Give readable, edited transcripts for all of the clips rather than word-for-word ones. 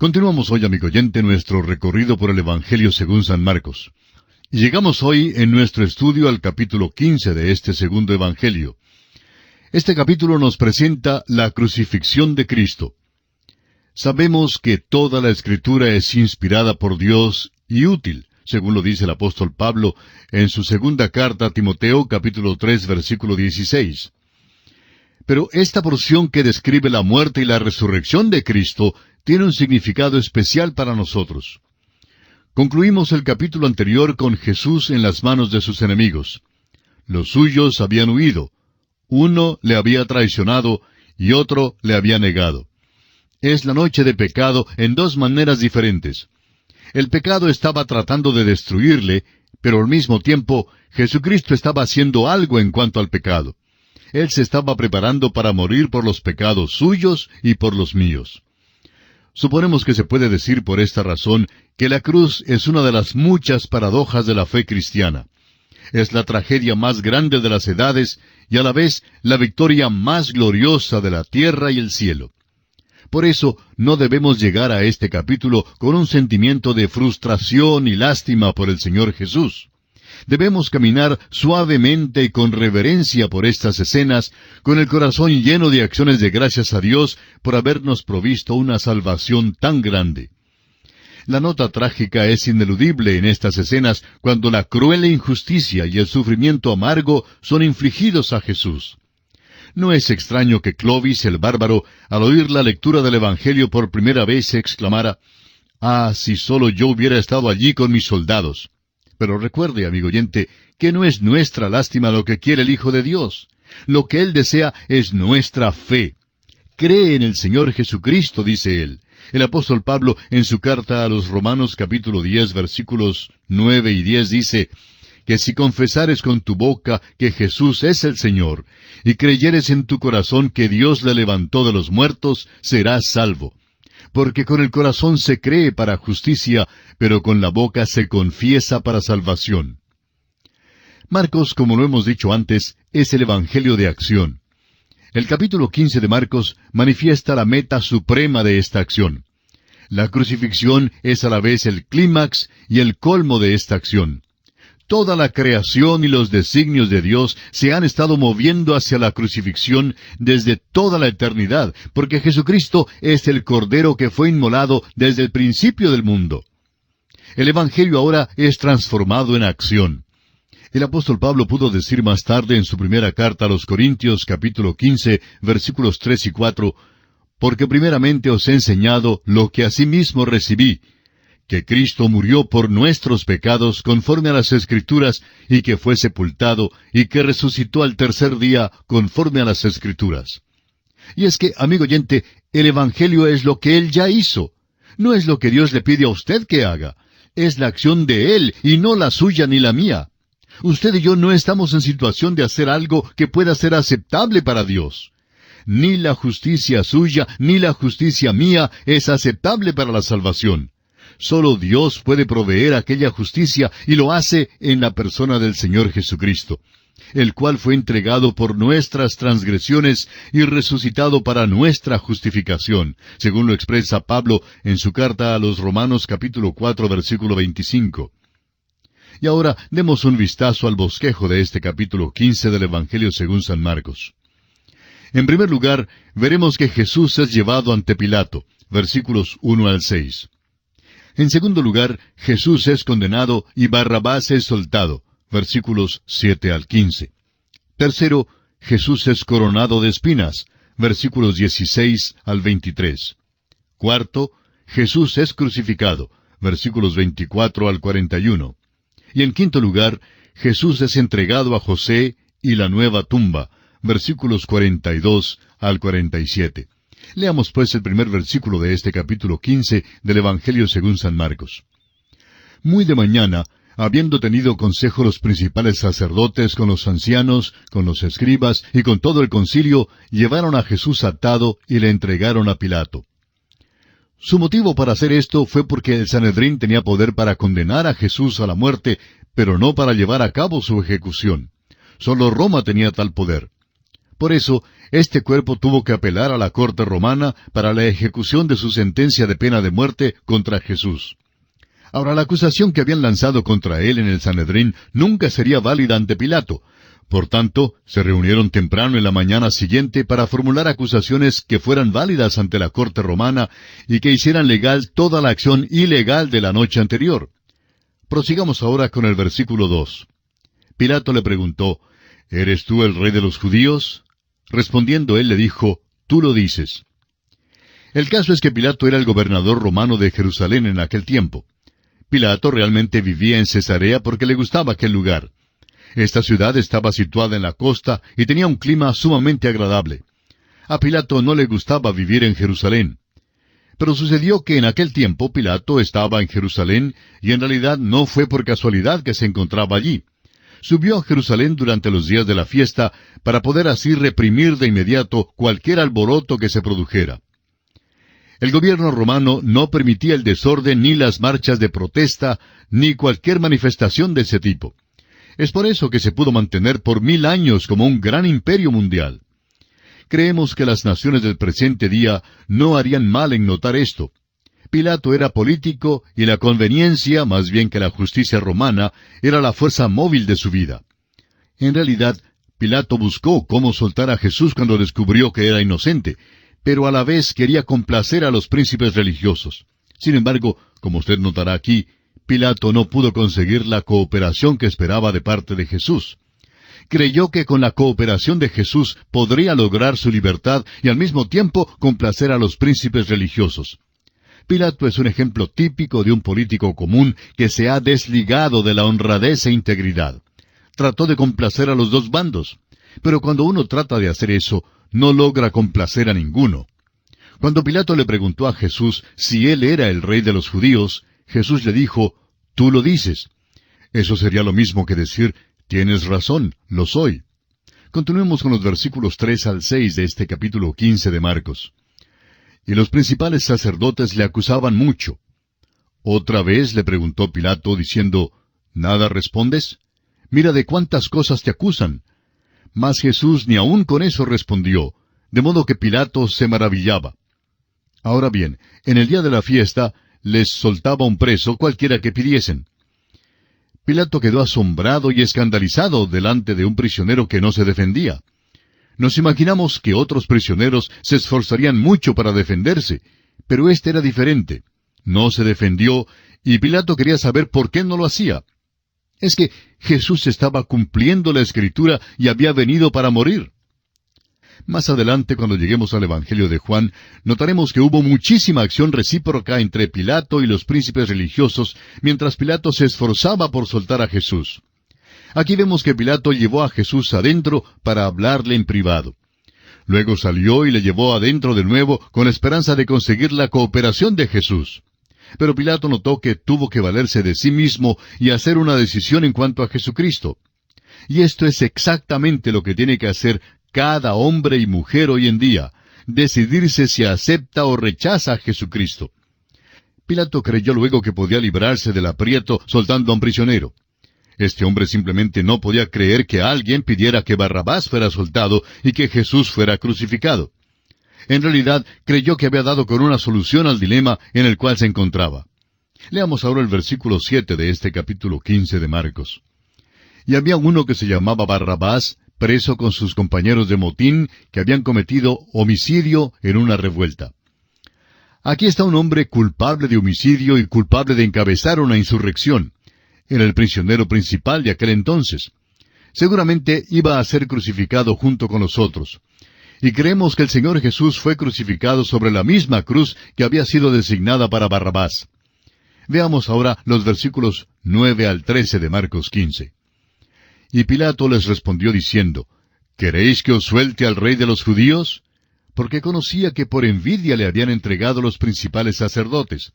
Continuamos hoy, amigo oyente, nuestro recorrido por el Evangelio según San Marcos. Y llegamos hoy en nuestro estudio al capítulo 15 de este segundo Evangelio. Este capítulo nos presenta la crucifixión de Cristo. Sabemos que toda la Escritura es inspirada por Dios y útil, según lo dice el apóstol Pablo en su segunda carta a Timoteo, capítulo 3, versículo 16. Pero esta porción que describe la muerte y la resurrección de Cristo tiene un significado especial para nosotros. Concluimos el capítulo anterior con Jesús en las manos de sus enemigos. Los suyos habían huido. Uno le había traicionado y otro le había negado. Es la noche de pecado en dos maneras diferentes. El pecado estaba tratando de destruirle, pero al mismo tiempo Jesucristo estaba haciendo algo en cuanto al pecado. Él se estaba preparando para morir por los pecados suyos y por los míos. Suponemos que se puede decir por esta razón que la cruz es una de las muchas paradojas de la fe cristiana. Es la tragedia más grande de las edades y a la vez la victoria más gloriosa de la tierra y el cielo. Por eso no debemos llegar a este capítulo con un sentimiento de frustración y lástima por el Señor Jesús. Debemos caminar suavemente y con reverencia por estas escenas, con el corazón lleno de acciones de gracias a Dios por habernos provisto una salvación tan grande. La nota trágica es ineludible en estas escenas cuando la cruel injusticia y el sufrimiento amargo son infligidos a Jesús. No es extraño que Clovis el bárbaro, al oír la lectura del Evangelio por primera vez, exclamara: «Ah, si solo yo hubiera estado allí con mis soldados». Pero recuerde, amigo oyente, que no es nuestra lástima lo que quiere el Hijo de Dios. Lo que Él desea es nuestra fe. Cree en el Señor Jesucristo, dice Él. El apóstol Pablo, en su carta a los Romanos capítulo 10, versículos 9 y 10, dice que si confesares con tu boca que Jesús es el Señor, y creyeres en tu corazón que Dios le levantó de los muertos, serás salvo. Porque con el corazón se cree para justicia, pero con la boca se confiesa para salvación. Marcos, como lo hemos dicho antes, es el Evangelio de acción. El capítulo 15 de Marcos manifiesta la meta suprema de esta acción. La crucifixión es a la vez el clímax y el colmo de esta acción. Toda la creación y los designios de Dios se han estado moviendo hacia la crucifixión desde toda la eternidad, porque Jesucristo es el Cordero que fue inmolado desde el principio del mundo. El Evangelio ahora es transformado en acción. El apóstol Pablo pudo decir más tarde en su primera carta a los Corintios, capítulo 15, versículos 3 y 4, «Porque primeramente os he enseñado lo que asimismo recibí, que Cristo murió por nuestros pecados conforme a las Escrituras, y que fue sepultado, y que resucitó al tercer día conforme a las Escrituras». Y es que, amigo oyente, el Evangelio es lo que Él ya hizo. No es lo que Dios le pide a usted que haga. Es la acción de Él, y no la suya ni la mía. Usted y yo no estamos en situación de hacer algo que pueda ser aceptable para Dios. Ni la justicia suya, ni la justicia mía es aceptable para la salvación. Solo Dios puede proveer aquella justicia y lo hace en la persona del Señor Jesucristo, el cual fue entregado por nuestras transgresiones y resucitado para nuestra justificación, según lo expresa Pablo en su carta a los Romanos capítulo 4, versículo 25. Y ahora demos un vistazo al bosquejo de este capítulo 15 del Evangelio según San Marcos. En primer lugar, veremos que Jesús es llevado ante Pilato, versículos 1 al 6. En segundo lugar, Jesús es condenado y Barrabás es soltado, versículos 7 al 15. Tercero, Jesús es coronado de espinas, versículos 16 al 23. Cuarto, Jesús es crucificado, versículos 24 al 41. Y en quinto lugar, Jesús es entregado a José y la nueva tumba, versículos 42 al 47. Leamos pues el primer versículo de este capítulo 15 del Evangelio según San Marcos. Muy de mañana, habiendo tenido consejo los principales sacerdotes con los ancianos, con los escribas y con todo el concilio, llevaron a Jesús atado y le entregaron a Pilato. Su motivo para hacer esto fue porque el Sanedrín tenía poder para condenar a Jesús a la muerte, pero no para llevar a cabo su ejecución. Solo Roma tenía tal poder. Por eso, este cuerpo tuvo que apelar a la corte romana para la ejecución de su sentencia de pena de muerte contra Jesús. Ahora, la acusación que habían lanzado contra él en el Sanedrín nunca sería válida ante Pilato. Por tanto, se reunieron temprano en la mañana siguiente para formular acusaciones que fueran válidas ante la corte romana y que hicieran legal toda la acción ilegal de la noche anterior. Prosigamos ahora con el versículo 2. Pilato le preguntó, ¿eres tú el rey de los judíos? Respondiendo él le dijo, tú lo dices. El caso es que Pilato era el gobernador romano de Jerusalén en aquel tiempo. Pilato realmente vivía en Cesarea porque le gustaba aquel lugar. Esta ciudad estaba situada en la costa y tenía un clima sumamente agradable. A Pilato no le gustaba vivir en Jerusalén. Pero sucedió que en aquel tiempo Pilato estaba en Jerusalén y en realidad no fue por casualidad que se encontraba allí. Subió a Jerusalén durante los días de la fiesta para poder así reprimir de inmediato cualquier alboroto que se produjera. El gobierno romano no permitía el desorden ni las marchas de protesta, ni cualquier manifestación de ese tipo. Es por eso que se pudo mantener por 1000 años como un gran imperio mundial. Creemos que las naciones del presente día no harían mal en notar esto. Pilato era político y la conveniencia, más bien que la justicia romana, era la fuerza móvil de su vida. En realidad, Pilato buscó cómo soltar a Jesús cuando descubrió que era inocente, pero a la vez quería complacer a los príncipes religiosos. Sin embargo, como usted notará aquí, Pilato no pudo conseguir la cooperación que esperaba de parte de Jesús. Creyó que con la cooperación de Jesús podría lograr su libertad y al mismo tiempo complacer a los príncipes religiosos. Pilato es un ejemplo típico de un político común que se ha desligado de la honradez e integridad. Trató de complacer a los dos bandos, pero cuando uno trata de hacer eso, no logra complacer a ninguno. Cuando Pilato le preguntó a Jesús si él era el rey de los judíos, Jesús le dijo, tú lo dices. Eso sería lo mismo que decir, tienes razón, lo soy. Continuemos con los versículos 3 al 6 de este capítulo 15 de Marcos. Y los principales sacerdotes le acusaban mucho. Otra vez le preguntó Pilato, diciendo, ¿nada respondes? Mira de cuántas cosas te acusan. Mas Jesús ni aun con eso respondió, de modo que Pilato se maravillaba. Ahora bien, en el día de la fiesta, les soltaba un preso cualquiera que pidiesen. Pilato quedó asombrado y escandalizado delante de un prisionero que no se defendía. Nos imaginamos que otros prisioneros se esforzarían mucho para defenderse, pero este era diferente. No se defendió, y Pilato quería saber por qué no lo hacía. Es que Jesús estaba cumpliendo la Escritura y había venido para morir. Más adelante, cuando lleguemos al Evangelio de Juan, notaremos que hubo muchísima acción recíproca entre Pilato y los príncipes religiosos, mientras Pilato se esforzaba por soltar a Jesús. Aquí vemos que Pilato llevó a Jesús adentro para hablarle en privado. Luego salió y le llevó adentro de nuevo con la esperanza de conseguir la cooperación de Jesús. Pero Pilato notó que tuvo que valerse de sí mismo y hacer una decisión en cuanto a Jesucristo. Y esto es exactamente lo que tiene que hacer cada hombre y mujer hoy en día, decidirse si acepta o rechaza a Jesucristo. Pilato creyó luego que podía librarse del aprieto soltando a un prisionero. Este hombre simplemente no podía creer que alguien pidiera que Barrabás fuera soltado y que Jesús fuera crucificado. En realidad, creyó que había dado con una solución al dilema en el cual se encontraba. Leamos ahora el versículo 7 de este capítulo 15 de Marcos. Y había uno que se llamaba Barrabás, preso con sus compañeros de motín, que habían cometido homicidio en una revuelta. Aquí está un hombre culpable de homicidio y culpable de encabezar una insurrección. Era el prisionero principal de aquel entonces. Seguramente iba a ser crucificado junto con los otros. Y creemos que el Señor Jesús fue crucificado sobre la misma cruz que había sido designada para Barrabás. Veamos ahora los versículos 9 al 13 de Marcos 15. Y Pilato les respondió diciendo, ¿queréis que os suelte al rey de los judíos? Porque conocía que por envidia le habían entregado los principales sacerdotes.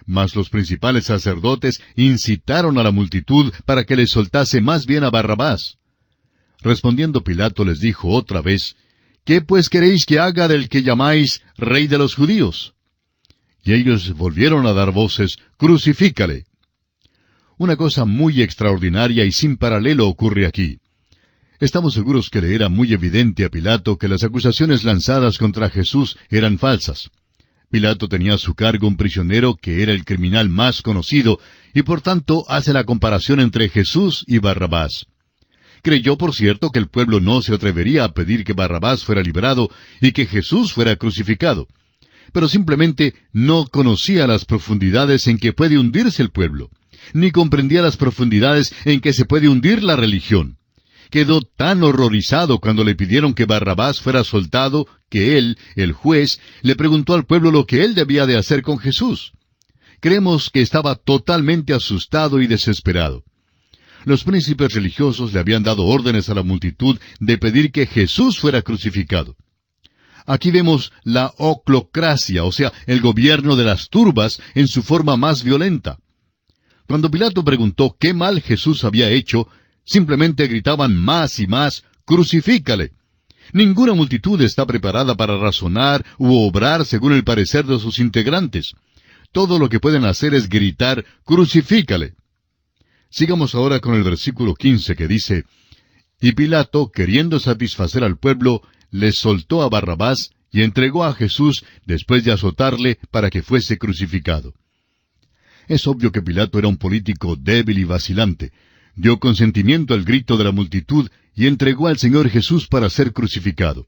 Mas los principales sacerdotes incitaron a la multitud para que les soltase más bien a Barrabás. Respondiendo Pilato les dijo otra vez, ¿qué pues queréis que haga del que llamáis rey de los judíos? Y ellos volvieron a dar voces, crucifícale. Una cosa muy extraordinaria y sin paralelo ocurre aquí. Estamos seguros que le era muy evidente a Pilato que las acusaciones lanzadas contra Jesús eran falsas. Pilato tenía a su cargo un prisionero que era el criminal más conocido, y por tanto hace la comparación entre Jesús y Barrabás. Creyó, por cierto, que el pueblo no se atrevería a pedir que Barrabás fuera liberado y que Jesús fuera crucificado. Pero simplemente no conocía las profundidades en que puede hundirse el pueblo, ni comprendía las profundidades en que se puede hundir la religión. Quedó tan horrorizado cuando le pidieron que Barrabás fuera soltado, que él, el juez, le preguntó al pueblo lo que él debía de hacer con Jesús. Creemos que estaba totalmente asustado y desesperado. Los príncipes religiosos le habían dado órdenes a la multitud de pedir que Jesús fuera crucificado. Aquí vemos la oclocracia, o sea, el gobierno de las turbas en su forma más violenta. Cuando Pilato preguntó qué mal Jesús había hecho, simplemente gritaban más y más, «¡Crucifícale!». Ninguna multitud está preparada para razonar u obrar según el parecer de sus integrantes. Todo lo que pueden hacer es gritar, «¡Crucifícale!». Sigamos ahora con el versículo 15 que dice, «Y Pilato, queriendo satisfacer al pueblo, les soltó a Barrabás y entregó a Jesús después de azotarle para que fuese crucificado». Es obvio que Pilato era un político débil y vacilante. Dio consentimiento al grito de la multitud y entregó al Señor Jesús para ser crucificado.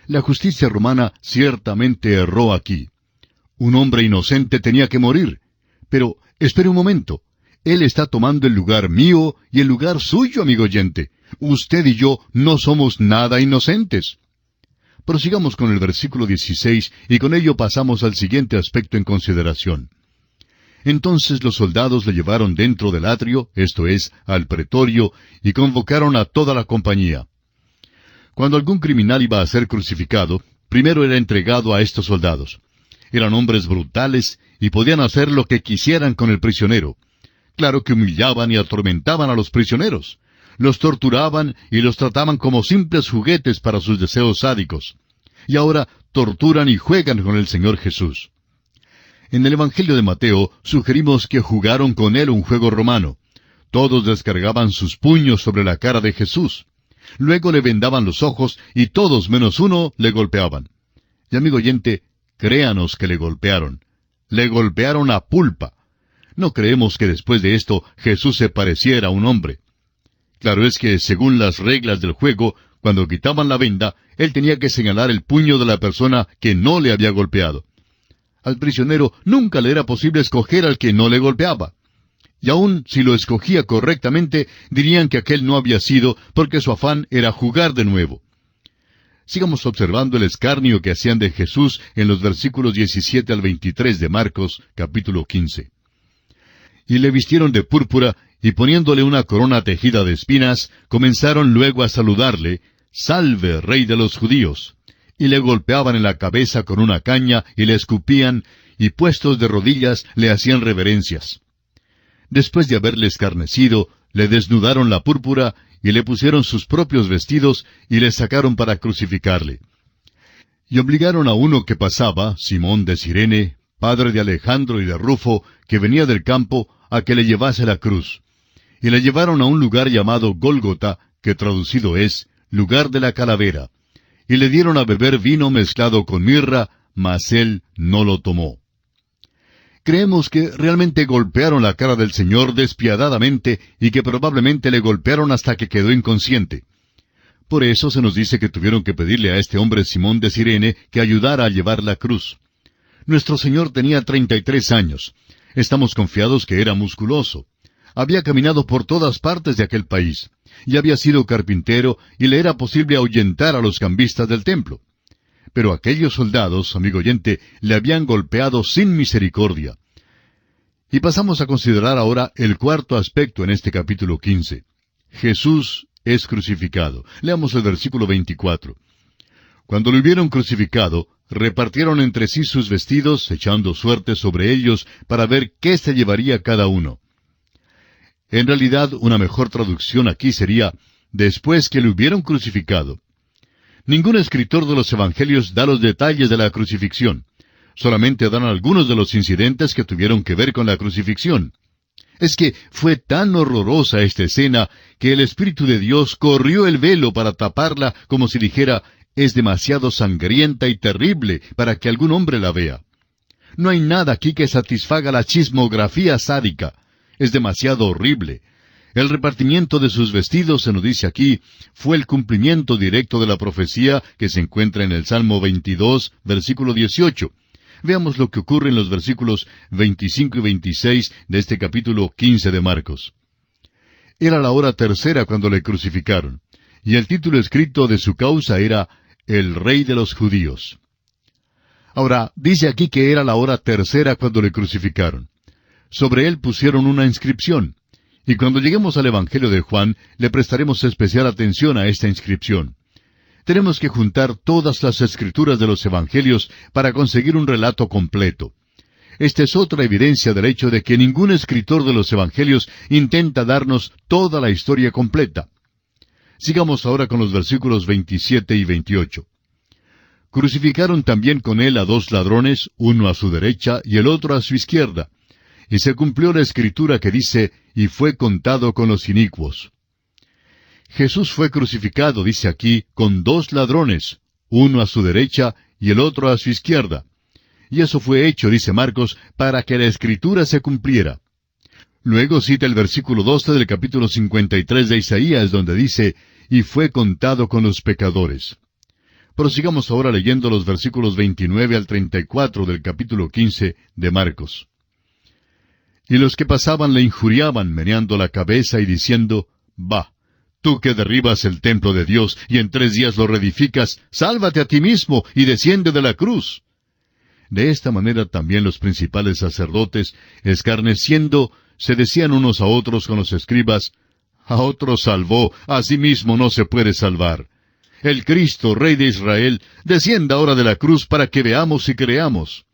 La justicia romana ciertamente erró aquí. Un hombre inocente tenía que morir. Pero, espere un momento. Él está tomando el lugar mío y el lugar suyo, amigo oyente. Usted y yo no somos nada inocentes. Prosigamos con el versículo 16 y con ello pasamos al siguiente aspecto en consideración. Entonces los soldados le llevaron dentro del atrio, esto es, al pretorio, y convocaron a toda la compañía. Cuando algún criminal iba a ser crucificado, primero era entregado a estos soldados. Eran hombres brutales y podían hacer lo que quisieran con el prisionero. Claro que humillaban y atormentaban a los prisioneros. Los torturaban y los trataban como simples juguetes para sus deseos sádicos. Y ahora torturan y juegan con el Señor Jesús. En el Evangelio de Mateo sugerimos que jugaron con él un juego romano. Todos descargaban sus puños sobre la cara de Jesús. Luego le vendaban los ojos y todos menos uno le golpeaban. Y amigo oyente, créanos que le golpearon. Le golpearon a pulpa. No creemos que después de esto Jesús se pareciera a un hombre. Claro es que, según las reglas del juego, cuando quitaban la venda, él tenía que señalar el puño de la persona que no le había golpeado. Al prisionero nunca le era posible escoger al que no le golpeaba. Y aun si lo escogía correctamente, dirían que aquel no había sido, porque su afán era jugar de nuevo. Sigamos observando el escarnio que hacían de Jesús en los versículos 17 al 23 de Marcos, capítulo 15. Y le vistieron de púrpura, y poniéndole una corona tejida de espinas, comenzaron luego a saludarle, «Salve, Rey de los judíos». Y le golpeaban en la cabeza con una caña, y le escupían, y puestos de rodillas le hacían reverencias. Después de haberle escarnecido, le desnudaron la púrpura, y le pusieron sus propios vestidos, y le sacaron para crucificarle. Y obligaron a uno que pasaba, Simón de Cirene, padre de Alejandro y de Rufo, que venía del campo, a que le llevase la cruz. Y le llevaron a un lugar llamado Gólgota, que traducido es, lugar de la calavera. Y le dieron a beber vino mezclado con mirra, mas él no lo tomó. Creemos que realmente golpearon la cara del Señor despiadadamente y que probablemente le golpearon hasta que quedó inconsciente. Por eso se nos dice que tuvieron que pedirle a este hombre Simón de Cirene que ayudara a llevar la cruz. Nuestro Señor tenía 33 años. Estamos confiados que era musculoso. Había caminado por todas partes de aquel país, y había sido carpintero, y le era posible ahuyentar a los cambistas del templo. Pero aquellos soldados, amigo oyente, le habían golpeado sin misericordia. Y pasamos a considerar ahora el cuarto aspecto en este capítulo 15. Jesús es crucificado. Leamos el versículo 24. Cuando lo hubieron crucificado, repartieron entre sí sus vestidos, echando suerte sobre ellos para ver qué se llevaría cada uno. En realidad, una mejor traducción aquí sería, después que le hubieron crucificado. Ningún escritor de los Evangelios da los detalles de la crucifixión. Solamente dan algunos de los incidentes que tuvieron que ver con la crucifixión. Es que fue tan horrorosa esta escena que el Espíritu de Dios corrió el velo para taparla como si dijera, es demasiado sangrienta y terrible para que algún hombre la vea. No hay nada aquí que satisfaga la chismografía sádica. Es demasiado horrible. El repartimiento de sus vestidos, se nos dice aquí, fue el cumplimiento directo de la profecía que se encuentra en el Salmo 22, versículo 18. Veamos lo que ocurre en los versículos 25 y 26 de este capítulo 15 de Marcos. Era la hora tercera cuando le crucificaron, y el título escrito de su causa era El Rey de los Judíos. Ahora, dice aquí que era la hora tercera cuando le crucificaron. Sobre él pusieron una inscripción, y cuando lleguemos al Evangelio de Juan, le prestaremos especial atención a esta inscripción. Tenemos que juntar todas las escrituras de los Evangelios para conseguir un relato completo. Esta es otra evidencia del hecho de que ningún escritor de los Evangelios intenta darnos toda la historia completa. Sigamos ahora con los versículos 27 y 28. Crucificaron también con él a 2 ladrones, uno a su derecha y el otro a su izquierda. Y se cumplió la escritura que dice, y fue contado con los inicuos. Jesús fue crucificado, dice aquí, con 2 ladrones, uno a su derecha y el otro a su izquierda. Y eso fue hecho, dice Marcos, para que la escritura se cumpliera. Luego cita el versículo 12 del capítulo 53 de Isaías, donde dice, y fue contado con los pecadores. Prosigamos ahora leyendo los versículos 29 al 34 del capítulo 15 de Marcos. Y los que pasaban le injuriaban, meneando la cabeza y diciendo, «Bah, tú que derribas el templo de Dios y en 3 días lo reedificas, sálvate a ti mismo y desciende de la cruz». De esta manera también los principales sacerdotes, escarneciendo, se decían unos a otros con los escribas, «A otro salvó, a sí mismo no se puede salvar. El Cristo, Rey de Israel, descienda ahora de la cruz para que veamos y creamos».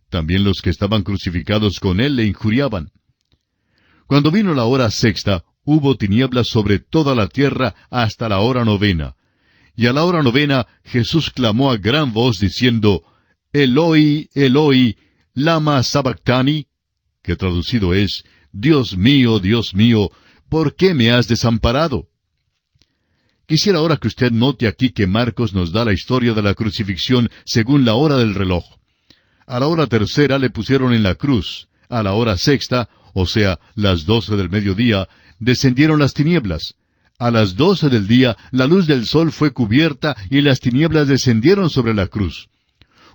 También los que estaban crucificados con él le injuriaban. Cuando vino la hora sexta, hubo tinieblas sobre toda la tierra hasta la hora novena. Y a la hora novena Jesús clamó a gran voz diciendo, «Eloi, Eloi, lama sabactani», que traducido es, Dios mío, ¿por qué me has desamparado?» Quisiera ahora que usted note aquí que Marcos nos da la historia de la crucifixión según la hora del reloj. A la hora tercera le pusieron en la cruz. A la hora sexta, o sea, las 12 del mediodía, descendieron las tinieblas. A las 12 del día, la luz del sol fue cubierta y las tinieblas descendieron sobre la cruz.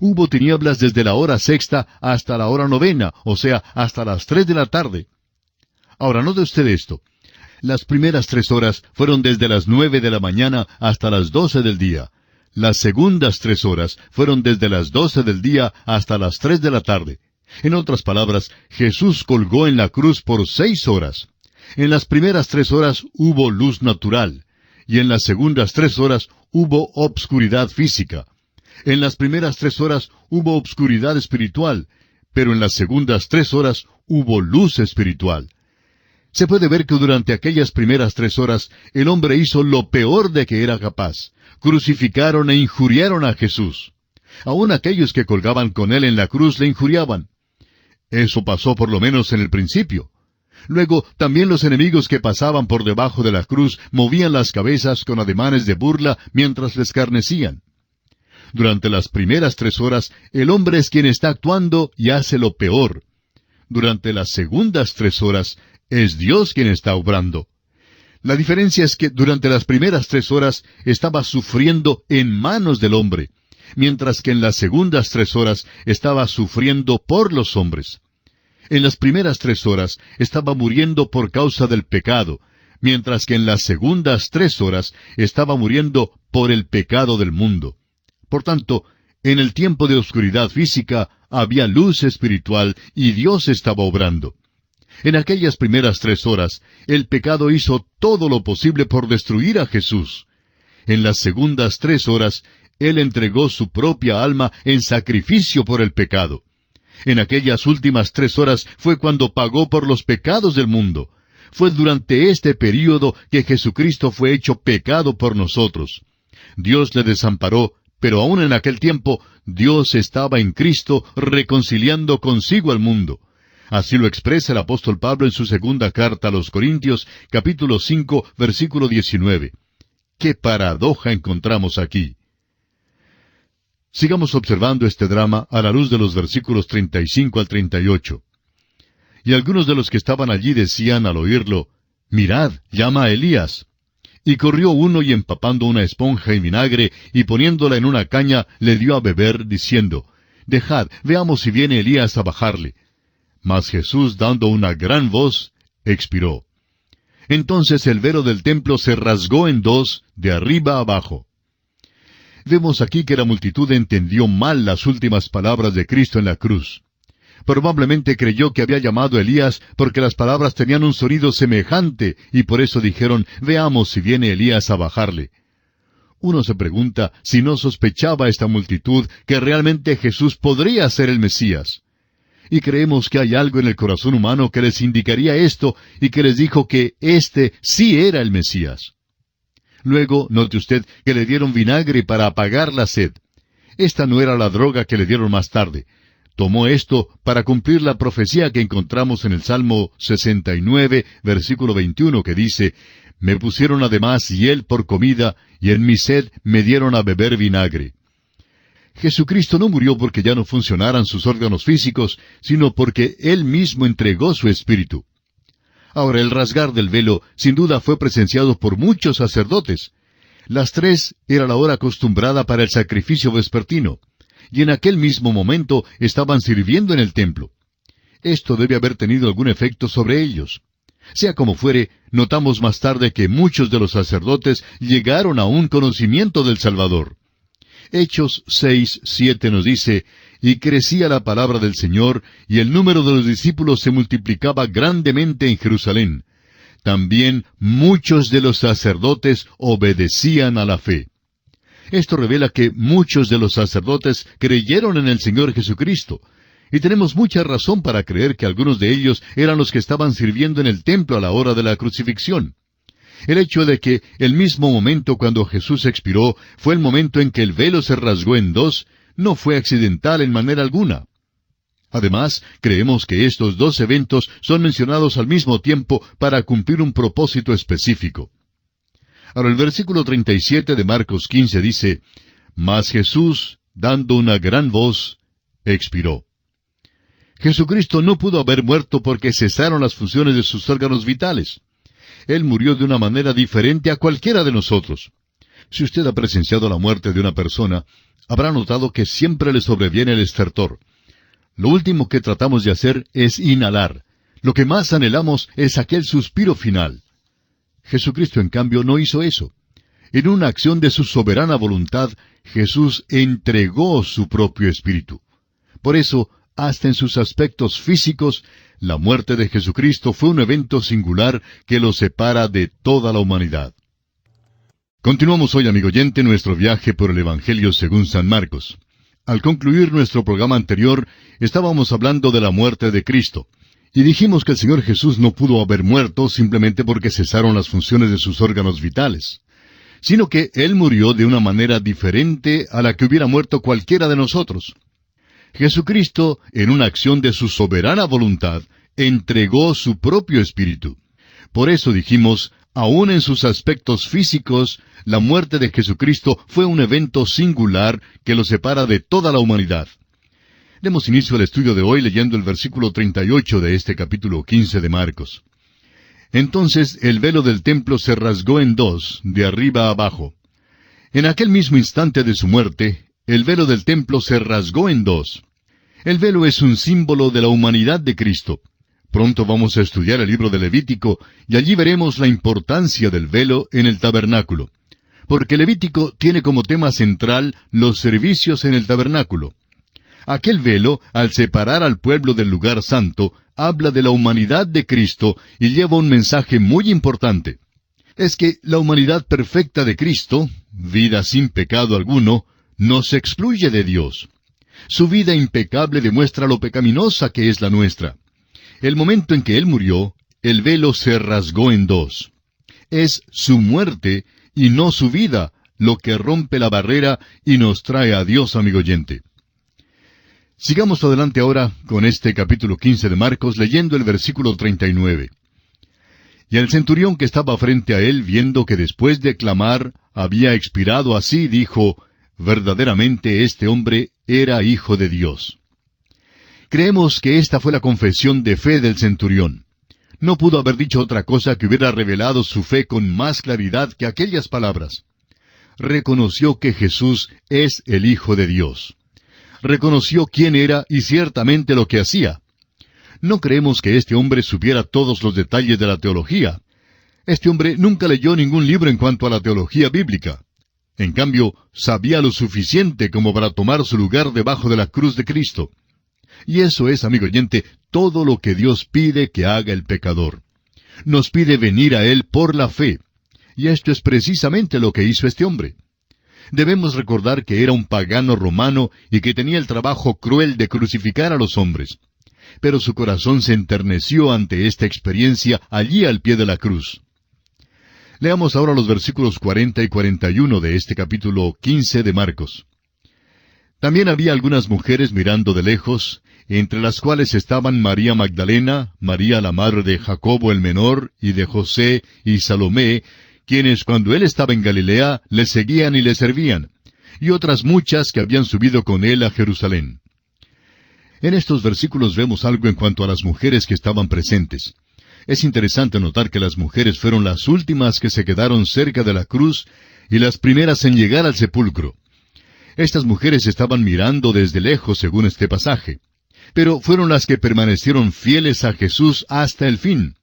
Hubo tinieblas desde la hora sexta hasta la hora novena, o sea, hasta las 3 de la tarde. Ahora, note usted esto. Las primeras 3 horas fueron desde las 9 de la mañana hasta las 12 del día. Las segundas 3 horas fueron desde las 12 del día hasta las 3 de la tarde. En otras palabras, Jesús colgó en la cruz por 6 horas. En las primeras 3 horas hubo luz natural, y en las segundas 3 horas hubo obscuridad física. En las primeras 3 horas hubo obscuridad espiritual, pero en las segundas 3 horas hubo luz espiritual. Se puede ver que durante aquellas primeras 3 horas el hombre hizo lo peor de que era capaz. Crucificaron e injuriaron a Jesús. Aun aquellos que colgaban con él en la cruz le injuriaban. Eso pasó por lo menos en el principio. Luego, también los enemigos que pasaban por debajo de la cruz movían las cabezas con ademanes de burla mientras le escarnecían. Durante las primeras 3 horas, el hombre es quien está actuando y hace lo peor. Durante las segundas 3 horas, es Dios quien está obrando. La diferencia es que durante las primeras 3 horas estaba sufriendo en manos del hombre, mientras que en las segundas 3 horas estaba sufriendo por los hombres. En las primeras 3 horas estaba muriendo por causa del pecado, mientras que en las segundas 3 horas estaba muriendo por el pecado del mundo. Por tanto, en el tiempo de oscuridad física había luz espiritual y Dios estaba obrando. En aquellas primeras 3 horas, el pecado hizo todo lo posible por destruir a Jesús. En las segundas 3 horas, Él entregó su propia alma en sacrificio por el pecado. En aquellas últimas 3 horas fue cuando pagó por los pecados del mundo. Fue durante este período que Jesucristo fue hecho pecado por nosotros. Dios le desamparó, pero aún en aquel tiempo, Dios estaba en Cristo reconciliando consigo al mundo. Así lo expresa el apóstol Pablo en su segunda carta a los Corintios, capítulo 5, versículo 19. ¡Qué paradoja encontramos aquí! Sigamos observando este drama a la luz de los versículos 35 al 38. Y algunos de los que estaban allí decían al oírlo, «Mirad, llama a Elías». Y corrió uno y empapando una esponja en vinagre y poniéndola en una caña, le dio a beber, diciendo, «Dejad, veamos si viene Elías a bajarle». Mas Jesús, dando una gran voz, expiró. Entonces el velo del templo se rasgó en dos, de arriba a abajo. Vemos aquí que la multitud entendió mal las últimas palabras de Cristo en la cruz. Probablemente creyó que había llamado a Elías porque las palabras tenían un sonido semejante, y por eso dijeron, «Veamos si viene Elías a bajarle». Uno se pregunta si no sospechaba esta multitud que realmente Jesús podría ser el Mesías. Y creemos que hay algo en el corazón humano que les indicaría esto y que les dijo que éste sí era el Mesías. Luego, note usted que le dieron vinagre para apagar la sed. Esta no era la droga que le dieron más tarde. Tomó esto para cumplir la profecía que encontramos en el Salmo 69, versículo 21, que dice, «Me pusieron además hiel por comida, y en mi sed me dieron a beber vinagre». Jesucristo no murió porque ya no funcionaran sus órganos físicos, sino porque Él mismo entregó su espíritu. Ahora, el rasgar del velo sin duda fue presenciado por muchos sacerdotes. Las 3 era la hora acostumbrada para el sacrificio vespertino, y en aquel mismo momento estaban sirviendo en el templo. Esto debe haber tenido algún efecto sobre ellos. Sea como fuere, notamos más tarde que muchos de los sacerdotes llegaron a un conocimiento del Salvador. Hechos 6:7 nos dice, «Y crecía la palabra del Señor, y el número de los discípulos se multiplicaba grandemente en Jerusalén. También muchos de los sacerdotes obedecían a la fe». Esto revela que muchos de los sacerdotes creyeron en el Señor Jesucristo, y tenemos mucha razón para creer que algunos de ellos eran los que estaban sirviendo en el templo a la hora de la crucifixión. El hecho de que el mismo momento cuando Jesús expiró fue el momento en que el velo se rasgó en dos, no fue accidental en manera alguna. Además, creemos que estos dos eventos son mencionados al mismo tiempo para cumplir un propósito específico. Ahora el versículo 37 de Marcos 15 dice, «Mas Jesús, dando una gran voz, expiró». Jesucristo no pudo haber muerto porque cesaron las funciones de sus órganos vitales. Él murió de una manera diferente a cualquiera de nosotros. Si usted ha presenciado la muerte de una persona, habrá notado que siempre le sobreviene el estertor. Lo último que tratamos de hacer es inhalar. Lo que más anhelamos es aquel suspiro final. Jesucristo, en cambio, no hizo eso. En una acción de su soberana voluntad, Jesús entregó su propio espíritu. Por eso, hasta en sus aspectos físicos, la muerte de Jesucristo fue un evento singular que lo separa de toda la humanidad. Continuamos hoy, amigo oyente, nuestro viaje por el Evangelio según San Marcos. Al concluir nuestro programa anterior, estábamos hablando de la muerte de Cristo. Y dijimos que el Señor Jesús no pudo haber muerto simplemente porque cesaron las funciones de sus órganos vitales, sino que Él murió de una manera diferente a la que hubiera muerto cualquiera de nosotros. Jesucristo, en una acción de su soberana voluntad, entregó su propio espíritu. Por eso dijimos, aun en sus aspectos físicos, la muerte de Jesucristo fue un evento singular que lo separa de toda la humanidad. Demos inicio al estudio de hoy leyendo el versículo 38 de este capítulo 15 de Marcos. Entonces el velo del templo se rasgó en dos, de arriba a abajo. En aquel mismo instante de su muerte, el velo del templo se rasgó en dos. El velo es un símbolo de la humanidad de Cristo. Pronto vamos a estudiar el libro de Levítico, y allí veremos la importancia del velo en el tabernáculo. Porque Levítico tiene como tema central los servicios en el tabernáculo. Aquel velo, al separar al pueblo del lugar santo, habla de la humanidad de Cristo y lleva un mensaje muy importante. Es que la humanidad perfecta de Cristo, vida sin pecado alguno, no se excluye de Dios. Su vida impecable demuestra lo pecaminosa que es la nuestra. El momento en que Él murió, el velo se rasgó en dos. Es su muerte y no su vida lo que rompe la barrera y nos trae a Dios, amigo oyente. Sigamos adelante ahora con este capítulo 15 de Marcos, leyendo el versículo 39. Y el centurión que estaba frente a él, viendo que después de clamar había expirado así, dijo, verdaderamente este hombre era hijo de Dios. Creemos que esta fue la confesión de fe del centurión. No pudo haber dicho otra cosa que hubiera revelado su fe con más claridad que aquellas palabras. Reconoció que Jesús es el Hijo de Dios. Reconoció quién era y ciertamente lo que hacía. No creemos que este hombre supiera todos los detalles de la teología. Este hombre nunca leyó ningún libro en cuanto a la teología bíblica. En cambio, sabía lo suficiente como para tomar su lugar debajo de la cruz de Cristo. Y eso es, amigo oyente, todo lo que Dios pide que haga el pecador. Nos pide venir a Él por la fe. Y esto es precisamente lo que hizo este hombre. Debemos recordar que era un pagano romano y que tenía el trabajo cruel de crucificar a los hombres. Pero su corazón se enterneció ante esta experiencia allí al pie de la cruz. Leamos ahora los versículos 40 y 41 de este capítulo 15 de Marcos. También había algunas mujeres mirando de lejos, entre las cuales estaban María Magdalena, María la madre de Jacobo el menor, y de José y Salomé, quienes cuando él estaba en Galilea le seguían y le servían, y otras muchas que habían subido con él a Jerusalén. En estos versículos vemos algo en cuanto a las mujeres que estaban presentes. Es interesante notar que las mujeres fueron las últimas que se quedaron cerca de la cruz y las primeras en llegar al sepulcro. Estas mujeres estaban mirando desde lejos según este pasaje, pero fueron las que permanecieron fieles a Jesús hasta el fin.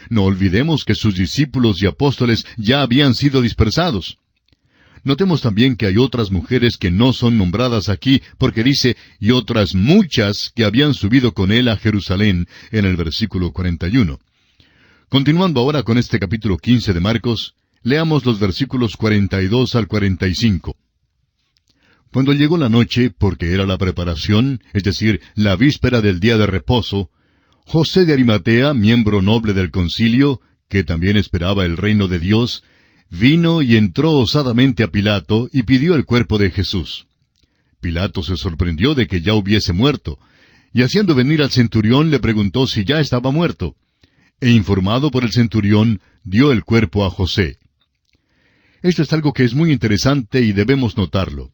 No olvidemos que sus discípulos y apóstoles ya habían sido dispersados. Notemos también que hay otras mujeres que no son nombradas aquí, porque dice, y otras muchas que habían subido con él a Jerusalén, en el versículo 41. Continuando ahora con este capítulo 15 de Marcos, leamos los versículos 42 al 45. Cuando llegó la noche, porque era la preparación, es decir, la víspera del día de reposo, José de Arimatea, miembro noble del concilio, que también esperaba el reino de Dios, vino y entró osadamente a Pilato y pidió el cuerpo de Jesús. Pilato se sorprendió de que ya hubiese muerto, y haciendo venir al centurión le preguntó si ya estaba muerto. E informado por el centurión, dio el cuerpo a José. Esto es algo que es muy interesante y debemos notarlo.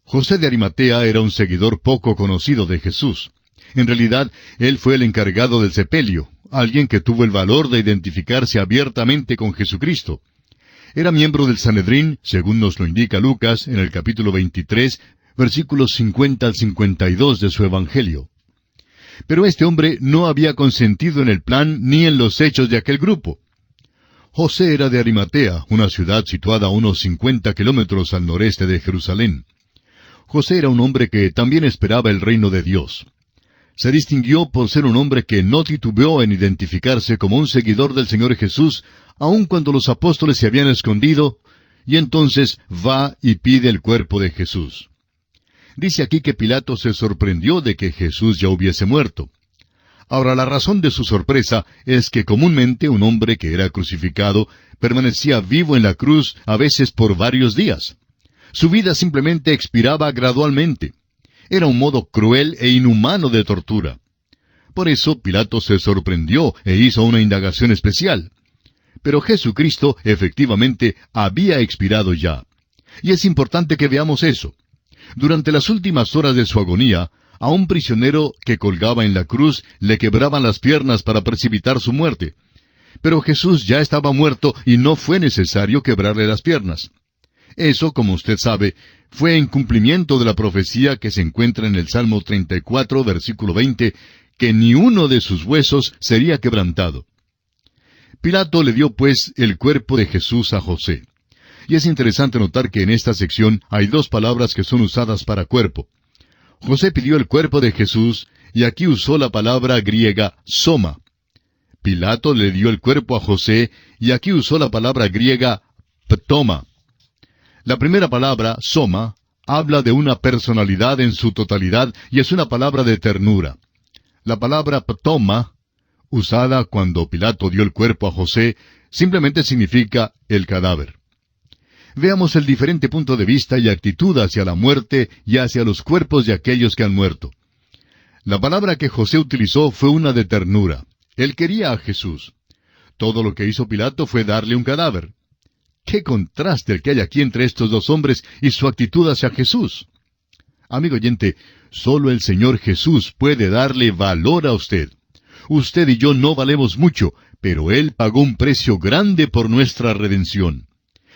José de Arimatea era un seguidor poco conocido de Jesús. En realidad, él fue el encargado del sepelio, alguien que tuvo el valor de identificarse abiertamente con Jesucristo. Era miembro del Sanedrín, según nos lo indica Lucas en el capítulo 23, versículos 50 al 52 de su Evangelio. Pero este hombre no había consentido en el plan ni en los hechos de aquel grupo. José era de Arimatea, una ciudad situada a unos 50 kilómetros al noreste de Jerusalén. José era un hombre que también esperaba el reino de Dios. Se distinguió por ser un hombre que no titubeó en identificarse como un seguidor del Señor Jesús, aun cuando los apóstoles se habían escondido, y entonces va y pide el cuerpo de Jesús. Dice aquí que Pilato se sorprendió de que Jesús ya hubiese muerto. Ahora, la razón de su sorpresa es que comúnmente un hombre que era crucificado permanecía vivo en la cruz a veces por varios días. Su vida simplemente expiraba gradualmente. Era un modo cruel e inhumano de tortura. Por eso Pilato se sorprendió e hizo una indagación especial. Pero Jesucristo efectivamente había expirado ya. Y es importante que veamos eso. Durante las últimas horas de su agonía, a un prisionero que colgaba en la cruz le quebraban las piernas para precipitar su muerte. Pero Jesús ya estaba muerto y no fue necesario quebrarle las piernas. Eso, como usted sabe, fue en cumplimiento de la profecía que se encuentra en el Salmo 34, versículo 20, que ni uno de sus huesos sería quebrantado. Pilato le dio, pues, el cuerpo de Jesús a José. Y es interesante notar que en esta sección hay dos palabras que son usadas para cuerpo. José pidió el cuerpo de Jesús, y aquí usó la palabra griega soma. Pilato le dio el cuerpo a José, y aquí usó la palabra griega ptoma. La primera palabra, soma, habla de una personalidad en su totalidad y es una palabra de ternura. La palabra ptoma, usada cuando Pilato dio el cuerpo a José, simplemente significa el cadáver. Veamos el diferente punto de vista y actitud hacia la muerte y hacia los cuerpos de aquellos que han muerto. La palabra que José utilizó fue una de ternura. Él quería a Jesús. Todo lo que hizo Pilato fue darle un cadáver. ¡Qué contraste el que hay aquí entre estos dos hombres y su actitud hacia Jesús! Amigo oyente, solo el Señor Jesús puede darle valor a usted. Usted y yo no valemos mucho, pero Él pagó un precio grande por nuestra redención.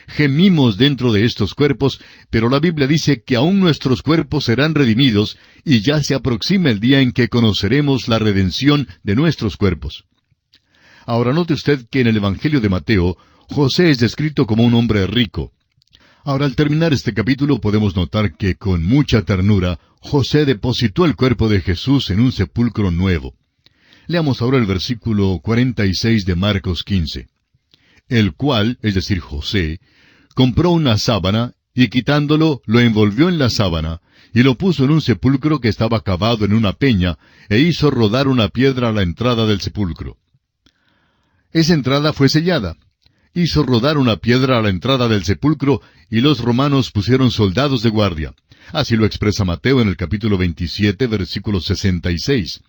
Gemimos dentro de estos cuerpos, pero la Biblia dice que aún nuestros cuerpos serán redimidos, y ya se aproxima el día en que conoceremos la redención de nuestros cuerpos. Ahora note usted que en el Evangelio de Mateo, José es descrito como un hombre rico. Ahora, al terminar este capítulo podemos notar que con mucha ternura, José depositó el cuerpo de Jesús en un sepulcro nuevo. Leamos ahora el versículo 46 de Marcos 15. El cual, es decir, José, compró una sábana, y quitándolo, lo envolvió en la sábana, y lo puso en un sepulcro que estaba cavado en una peña, e hizo rodar una piedra a la entrada del sepulcro. Esa entrada fue sellada. Hizo rodar una piedra a la entrada del sepulcro, y los romanos pusieron soldados de guardia. Así lo expresa Mateo en el capítulo 27, versículo 66.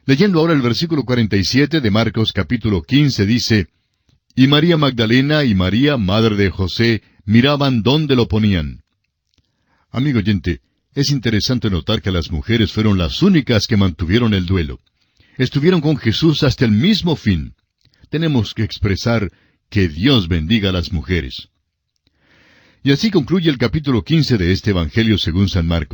Leyendo ahora el versículo 47 de Marcos capítulo 15 dice, Y María Magdalena y María, madre de José, miraban dónde lo ponían. Amigo oyente, es interesante notar que las mujeres fueron las únicas que mantuvieron el duelo. Estuvieron con Jesús hasta el mismo fin. Tenemos que expresar que Dios bendiga a las mujeres. Y así concluye el capítulo 15 de este Evangelio según San Marcos.